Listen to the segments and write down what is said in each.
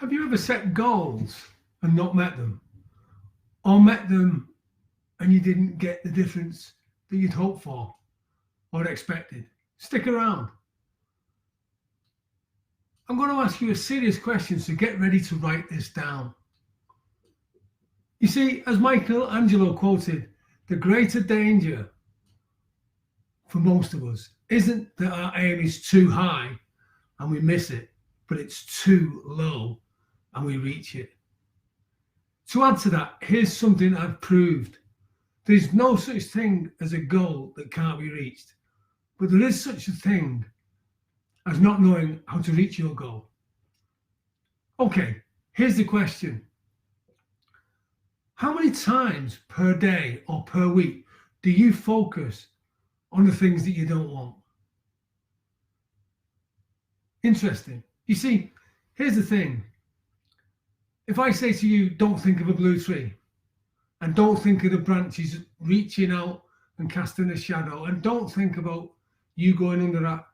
Have you ever set goals and not met them? Or met them and you didn't get the difference that you'd hoped for or expected? Stick around. I'm going to ask you a serious question, so get ready to write this down. You see, as Michelangelo quoted, the greater danger for most of us isn't that our aim is too high and we miss it, but it's too low and we reach it. To add to that, here's something I've proved. There's no such thing as a goal that can't be reached, but there is such a thing as not knowing how to reach your goal. Okay, here's the question. How many times per day or per week do you focus on the things that you don't want? Interesting. You see, here's the thing. If I say to you, don't think of a blue tree, and don't think of the branches reaching out and casting a shadow, and don't think about you going under that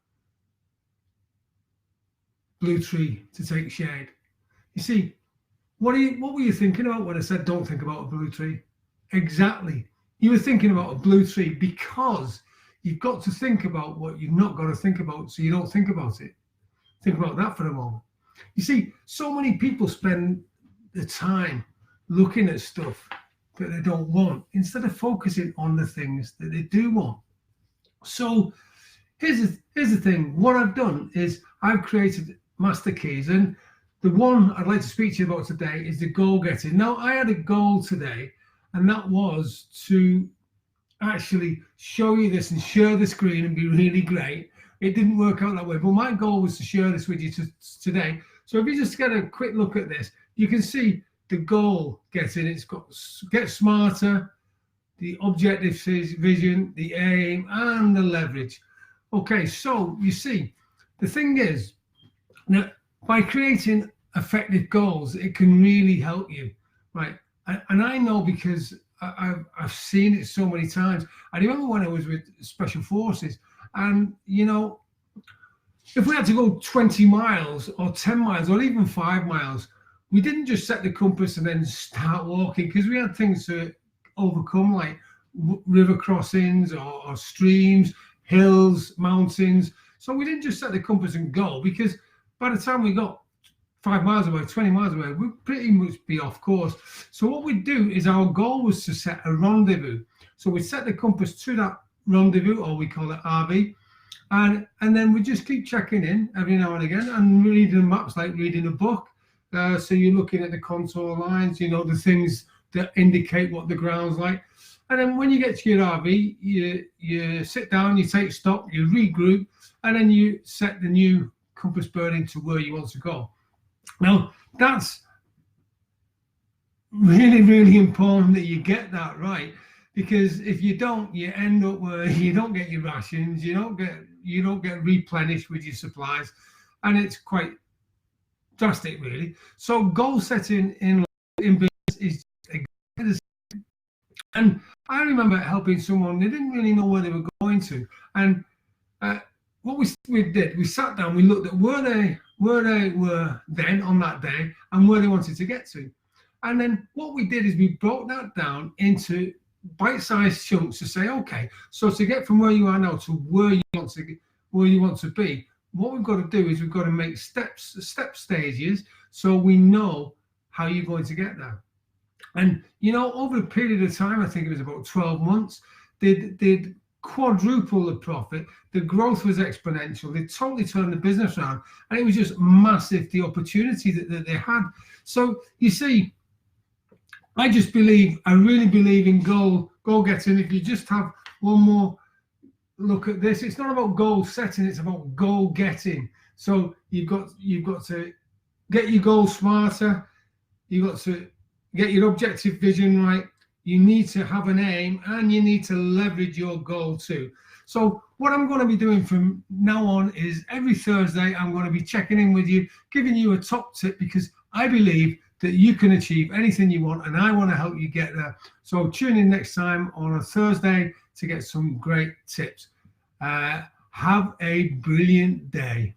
blue tree to take shade. You see, what were you thinking about when I said don't think about a blue tree? Exactly. You were thinking about a blue tree because you've got to think about what you've not got to think about, so you don't think about it. Think about that for a moment. You see, so many people spend the time looking at stuff that they don't want instead of focusing on the things that they do want. So here's the thing. What I've done is I've created master keys, and the one I'd like to speak to you about today is the goal getting. Now, I had a goal today, and that was to actually show you this and share the screen and be really great. It didn't work out that way, but my goal was to share this with you today. So if you just get a quick look at this, you can see the goal getting. It's got get smarter, the objective vision, the aim, and the leverage. Okay, so you see, the thing is, now, by creating effective goals, it can really help you, right? And I know because I've seen it so many times. I remember when I was with Special Forces, and you know, if we had to go 20 miles or 10 miles or even 5 miles, we didn't just set the compass and then start walking, because we had things to overcome, like river crossings or streams, hills, mountains. So we didn't just set the compass and go, because by the time we got 5 miles away, 20 miles away, we'd pretty much be off course. So what we'd do is, our goal was to set a rendezvous. So we'd set the compass to that rendezvous, or we call it RV, and then we just keep checking in every now and again and reading the maps like reading a book. So you're looking at the contour lines, you know, the things that indicate what the ground's like. And then when you get to your RV, you sit down, you take stock, you regroup, and then you set the new compass bearing to where you want to go. Now, that's really, really important that you get that right, because if you don't, you end up where you don't get your rations, you don't get replenished with your supplies, and it's quite drastic, really. So goal setting in business is exactly the same. And I remember helping someone, they didn't really know where they were going to, and what we did, we sat down, we looked at where they were then on that day and where they wanted to get to. And then what we did is we broke that down into bite-sized chunks to say, okay, so to get from where you are now to where you want to be, what we've got to do is we've got to make step stages so we know how you're going to get there. And you know, over a period of time, I think it was about 12 months, they'd quadruple the profit. The growth was exponential. They totally turned the business around, and it was just massive, the opportunity that they had. So you see, I really believe in goal getting. If you just have one more look at this, it's not about goal setting, it's about goal getting. So you've got to get your goals smarter, you've got to get your objective vision right, you need to have an aim, and you need to leverage your goal too. So what I'm going to be doing from now on is every Thursday, I'm going to be checking in with you, giving you a top tip, because I believe that you can achieve anything you want, and I want to help you get there. So tune in next time on a Thursday to get some great tips. Have a brilliant day.